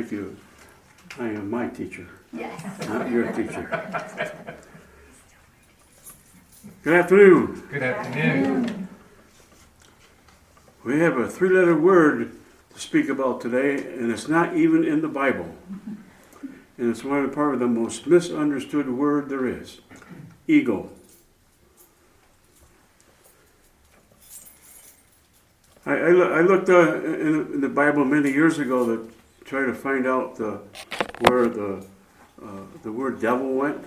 Thank you. I am my teacher, Yes. not your teacher. Good afternoon. Good afternoon. We have a three-letter word to speak about today, and it's not even in the Bible. And it's one of the most misunderstood word there is. Ego. I looked in the Bible many years ago to try to find out where the word devil went.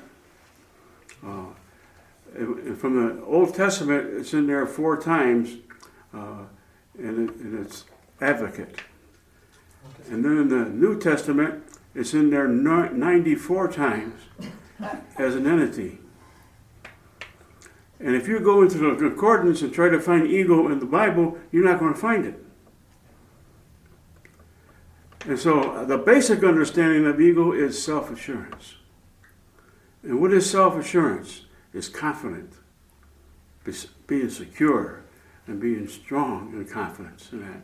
And from the Old Testament, it's in there 4 times, and it's advocate. And then in the New Testament, it's in there 94 times as an entity. And if you go into the concordance and try to find ego in the Bible, you're not going to find it. And so the basic understanding of ego is self-assurance. And what is self-assurance? It's confident, being secure, and being strong in confidence in that.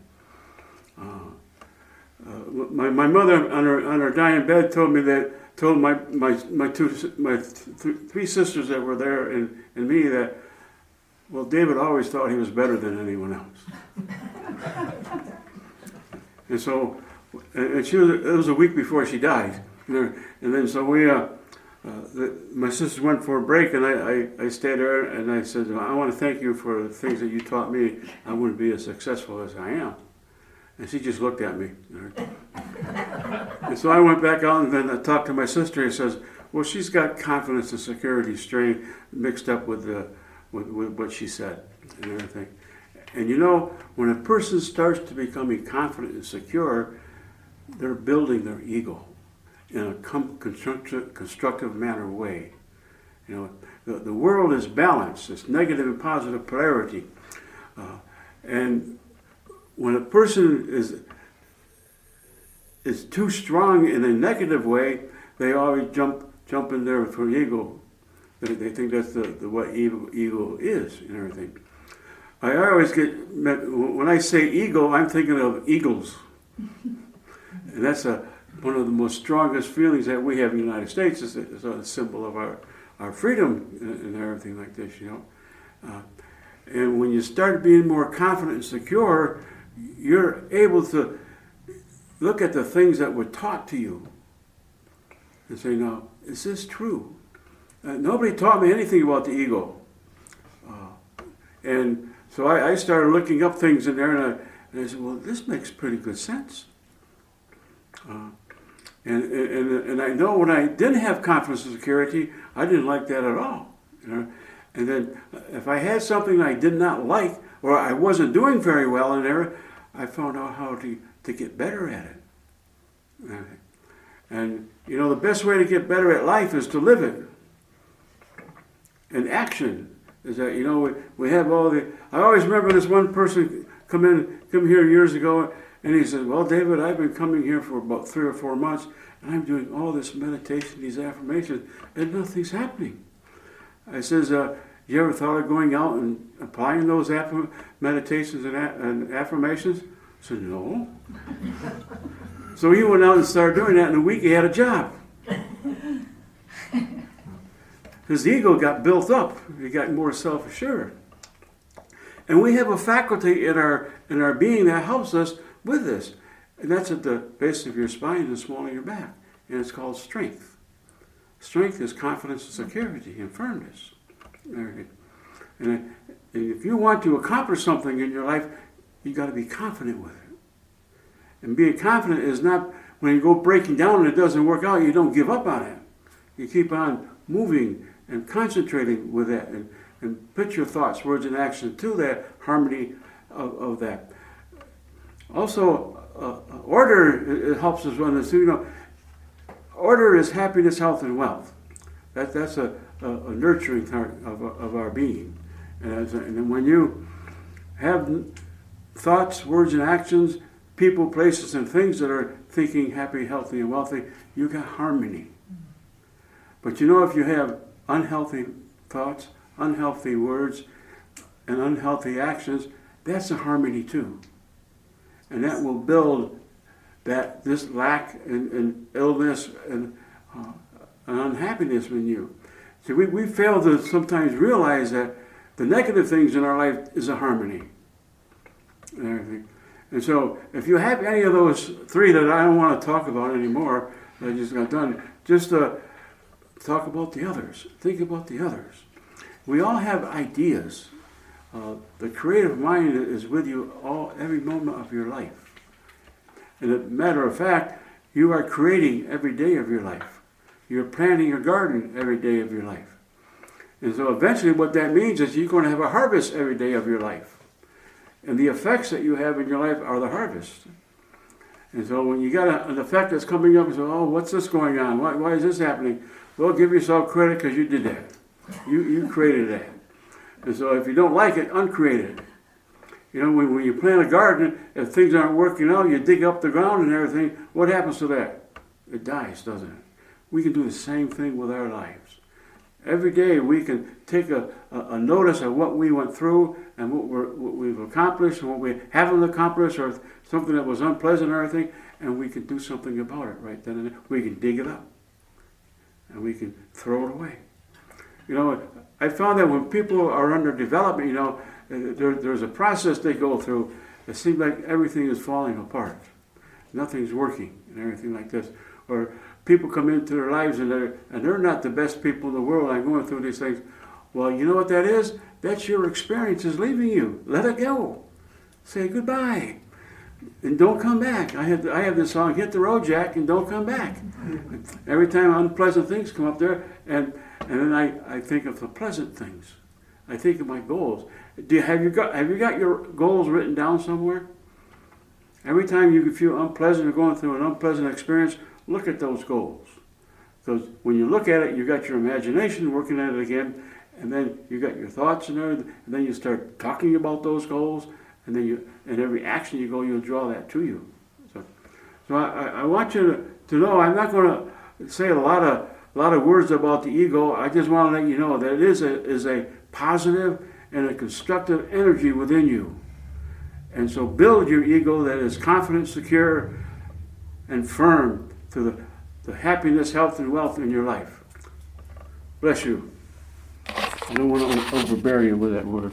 My mother on her dying bed told my 3 sisters that were there and me that, well, David always thought he was better than anyone else. And so, it was a week before she died, and then so my sisters went for a break, and I stayed there, and I said, I want to thank you for the things that you taught me. I wouldn't be as successful as I am. And she just looked at me. And so I went back out and then I talked to my sister. He says, well, she's got confidence and security strain mixed up with what she said and everything. And you know, when a person starts to becoming confident and secure, they're building their ego in a constructive manner way. You know, the world is balanced. It's negative and positive polarity. And when a person is too strong in a negative way, they always jump in there for ego. They think that's what ego is and everything. I always when I say ego, I'm thinking of eagles. And that's one of the most strongest feelings that we have in the United States. Is a symbol of our freedom and everything like this, you know. And when you start being more confident and secure, you're able to look at the things that were taught to you and say, now, is this true? Nobody taught me anything about the ego. And so I started looking up things in there, and I said, well, this makes pretty good sense. And I know when I didn't have confidence and security, I didn't like that at all. You know? And then if I had something I did not like, or I wasn't doing very well in there, I found out how to get better at it. And you know, the best way to get better at life is to live it. And action is that, you know, we have all the... I always remember this one person come here years ago, and he said, well, David, I've been coming here for about 3 or 4 months, and I'm doing all this meditation, these affirmations, and nothing's happening. I says, you ever thought of going out and applying those meditations and affirmations? I said, no. So he went out and started doing that. In a week, he had a job. His ego got built up. He got more self-assured. And we have a faculty in our being that helps us with this. And that's at the base of your spine and the small of your back. And it's called strength. Strength is confidence and security and firmness. And if you want to accomplish something in your life, you got to be confident with it. And being confident is not when you go breaking down and it doesn't work out, you don't give up on it. You keep on moving and concentrating with that and put your thoughts, words, and action to that harmony of that. Also, order, it helps us run this. You know, order is happiness, health, and wealth. That's a nurturing part of our being. And then when you have thoughts, words, and actions, people, places, and things that are thinking happy, healthy, and wealthy, you got harmony. But you know, if you have unhealthy thoughts, unhealthy words, and unhealthy actions, that's a harmony too. And that will build that this lack and illness and unhappiness in you. See, we fail to sometimes realize that the negative things in our life is a harmony and everything. And so if you have any of those three that I don't want to talk about anymore, that I just got done, just talk about the others. Think about the others. We all have ideas. The creative mind is with you every moment of your life. And as a matter of fact, you are creating every day of your life. You're planting a garden every day of your life. And so eventually what that means is you're going to have a harvest every day of your life. And the effects that you have in your life are the harvest. And so when you got an effect that's coming up, you say, oh, what's this going on? Why is this happening? Well, give yourself credit because you did that. You created that. And so if you don't like it, uncreate it. You know, when you plant a garden, if things aren't working out, you dig up the ground and everything, what happens to that? It dies, doesn't it? We can do the same thing with our lives. Every day we can take a notice of what we went through and what we've accomplished and what we haven't accomplished, or something that was unpleasant or anything, and we can do something about it right then and there. We can dig it up and we can throw it away. You know, I found that when people are under development, you know, there's a process they go through. It seems like everything is falling apart. Nothing's working and everything like this. Or people come into their lives and they're not the best people in the world. I'm going through these things. Well, you know what that is? That's your experience is leaving you. Let it go. Say goodbye. And don't come back. I have this song, Hit the Road, Jack, and don't come back. Every time unpleasant things come up there, and then I think of the pleasant things. I think of my goals. Have you got your goals written down somewhere? Every time you feel unpleasant or going through an unpleasant experience, look at those goals. Because when you look at it, you got your imagination working at it again, and then you got your thoughts and everything, and then you start talking about those goals, and then every action you go, you'll draw that to you. So I want you to know, I'm not going to say a lot of words about the ego. I just want to let you know that it is a positive and a constructive energy within you. And so build your ego that is confident, secure, and firm to the happiness, health, and wealth in your life. Bless you. I don't want to overbear you with that word.